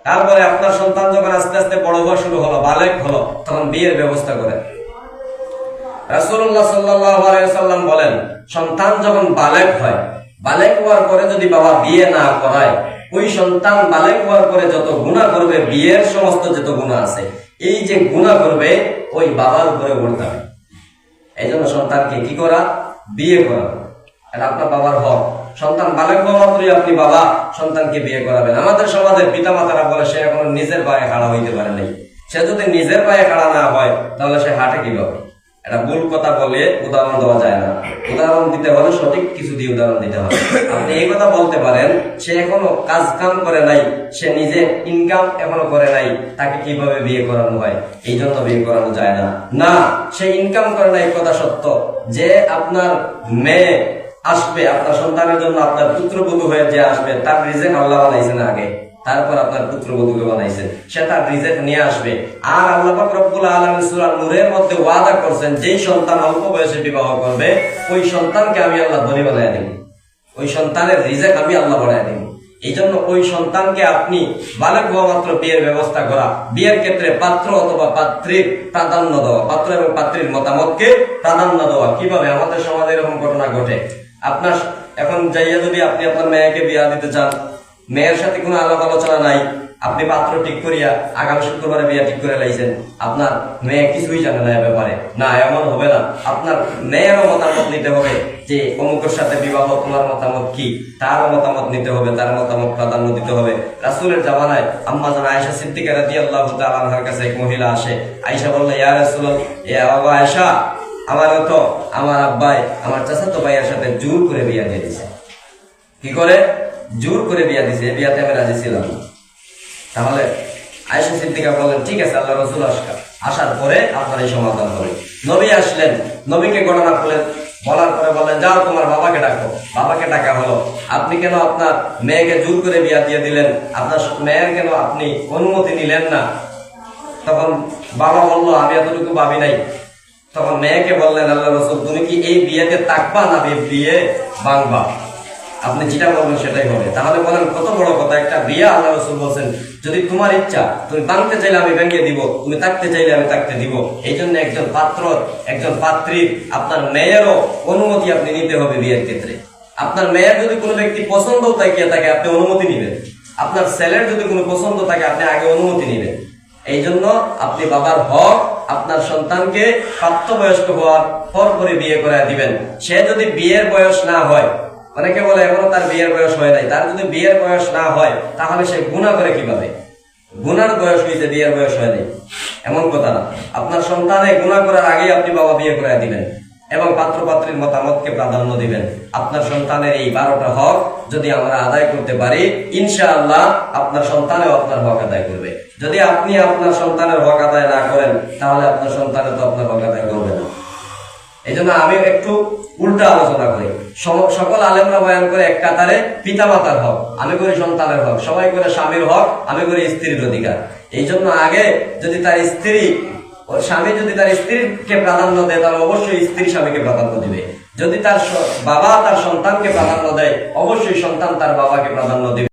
তারপরে আপনার সন্তান যখন আস্তে আস্তে বড় হওয়া শুরু হলো, বালেগ হলো, তখন বিয়ের ব্যবস্থা করেন। রাসূলুল্লাহ সাল্লাল্লাহু আলাইহি ওয়াসাল্লাম বলেন, সন্তান যখন বালেগ হয়, বালেগ হওয়ার পরে যদি বাবা বিয়ে না করায়, ওই সন্তান বালেগ হওয়ার পরে যত গুনাহ করবে, বিয়ের সমস্ত যত গুনাহ আছে, এই যে গুনাহ করবে ওই বাবার উপরে উঠতে হবে। এই জন্য সন্তানকে কি করা? বিয়ে করা। এটা আপনার বাবার হক। সন্তান বালেগ হওয়া মাত্রই আপনি বাবা সন্তানকে বিয়ে করাবেন। আমাদের সমাজের পিতা মাতারা বলে সে এখনো নিজের পায়ে খাড়া হইতে পারে নাই। সে যদি নিজের পায়ে খাড়া না হয় তাহলে সে হাঁটে কিভাবে? এটা ভুল কথা বলে উদাহরণ দেওয়া যায় না। উদাহরণ দিতে হলে সঠিক কিছু দিয়ে উদাহরণ দিতে হবে। আপনি এই কথা বলতে পারেন, সে এখনো কাজ কাম করে নাই, সে নিজে ইনকাম এখনো করে নাই, তাকে কিভাবে বিয়ে করানো হয়? এই জন্য বিয়ে করানো যায় না। না, সে ইনকাম করে নাই কথা সত্য, যে আপনার মেয়ে আসবে, আপনার সন্তানের জন্য আপনার পুত্রবধূ হয়ে যে আসবে, তার রিজেক আল্লাহ বানাইছেন আগে, তারপর আপনার পুত্রবধূকে বানাইছেন, সে তার রিজেক নিয়ে আসবে। আর আল্লাহ পাক রব্বুল আলামিন সূরা নূরের মধ্যে ওয়াদা করছেন, যেই সন্তান অল্প বয়সে বিবাহ করবে, ওই সন্তানকে আমি আল্লাহ ধনী বানায় দেব, ওই সন্তানের রিজেক আমি আল্লাহ বানায় দেব। এই জন্য ওই সন্তানকে আপনি বালেগ হওয়া মাত্র বিয়ের ব্যবস্থা করা, বিয়ের ক্ষেত্রে পাত্র অথবা পাত্রীর প্রাধান্য দেওয়া, পাত্র এবং পাত্রীর মতামতকে প্রাধান্য দেওয়া। কিভাবে? আমাদের সমাজে এরকম ঘটনা ঘটে। আপনার এখন যাইয়া যদি আপনি আপনার মেয়েকে বিয়া দিতে চান, মেয়ের সাথে কোনো আলাপ আলোচনা নাই, আপনি পাত্র ঠিক করিয়া আগামী শুক্রবারে বিয়া ঠিক করে লাইছেন, আপনার মেয়ে কিছুই জানে না এ ব্যাপারে, না এমন হবে না। আপনার মেয়েরও মতামত নিতে হবে, যে অমুকের সাথে বিবাহ, তোমার মতামত কি? তারও মতামত নিতে হবে, তার মতামত প্রাধান্য দিতে হবে। রাসূলের জামানায় আম্মা জান আয়েশা সিদ্দিকা রাদিয়াল্লাহু তাআলা আনহার কাছে এক মহিলা আসে। আয়েশা বলল, ইয়া রাসূলুল্লাহ, ইয়া আবু আয়েশা, আমারও তো আমার আব্বাই আমার চাচাতো ভাইয়ের সাথে জোর করে বিয়া দিয়ে দিছে। কি করে? জোর করে বিয়া দিছে, বিয়াতে আমি রাজি ছিলাম না। তাহলে আয়েশা সিদ্দিকা বললেন, ঠিক আছে, আল্লাহ রাসূল আসার পরে আপনার এই সমাধান হবে। নবী আসলেন, নবীকে ঘটনা বলার পরে বললেন, যাও তোমার বাবাকে ডাকো। বাবাকে ডাকা হলো। আপনি কেন আপনার মেয়েকে জোর করে বিয়া দিয়ে দিলেন? আপনার মেয়ের কেন আপনি অনুমতি নিলেন না? তখন বাবা বললো, আমি এতটুকু ভাবি নাই। তখন মেয়েকে বললেন, আল্লাহ রাসূল, তুমি কি এই বিয়েতে থাকবা না বিয়ে ভাঙবা? আপনি যেটা বলবেন সেটাই হবে। তাহলে বলেন কত বড় কথা, একটা বিয়ে আল্লাহ রাসূল বলছেন, যদি তোমার ইচ্ছা, তুমি ভাঙতে চাইলে আমি ভেঙে দিব, তুমি থাকতে চাইলে আমি থাকতে দিব। এই জন্য একজন পাত্র, একজন পাত্রীর, আপনার মেয়েরও অনুমতি আপনি নিতে হবে বিয়ের ক্ষেত্রে। আপনার মেয়ের যদি কোনো ব্যক্তি পছন্দ থাকে আপনি অনুমতি নিবেন। আপনার ছেলের যদি কোনো পছন্দ থাকে আপনি আগে অনুমতি নিবেন। এই জন্য আপনি বাবার হক, আপনার সন্তানকে প্রাপ্তবয়স্ক হওয়ার পরপরই বিয়ে করে দিবেন। সে যদি বিয়ের বয়স না হয়, অনেকে বলে এখনো তার বিয়ের বয়স হয় নাই, তার যদি বিয়ের বয়স না হয় তাহলে সে গুনাহ করে কিভাবে? গুনার বয়স হয়েছে, বিয়ের বয়স হয় নাই, এমন কথা না। আপনার সন্তানে গুনাহ করার আগে আপনি বাবা বিয়ে করে দিবেন এবং পাত্র পাত্রীর মতামতকে প্রাধান্য দিবেন। আপনার সন্তানের এই 12টা হক যদি আমরা আদায় করতে পারি, ইনশাআল্লাহ আপনার সন্তানও আপনার হক আদায় করবে। যদি আপনি আপনার সন্তানের হক আদায় না করেন, তাহলে আপনার সন্তানও তো আপনার হক আদায় করবে না। এই জন্য আমি একটু উল্টা আলোচনা করি। সকল আলেমরা বয়ান করে এক কাতারে পিতা মাতার হক, আমি করি সন্তানের হক, সবাই করে স্বামীর হক, আমি করি স্ত্রীর অধিকার। এই জন্য আগে যদি তার স্বামী যদি তার স্ত্রীকে প্রাধান্য দেয়, তাহলে অবশ্যই স্ত্রী স্বামীকে প্রাধান্য দিবে। যদি তার বাবা তার সন্তানকে প্রাধান্য দেয়, অবশ্যই সন্তান তার বাবাকে প্রাধান্য দিবে।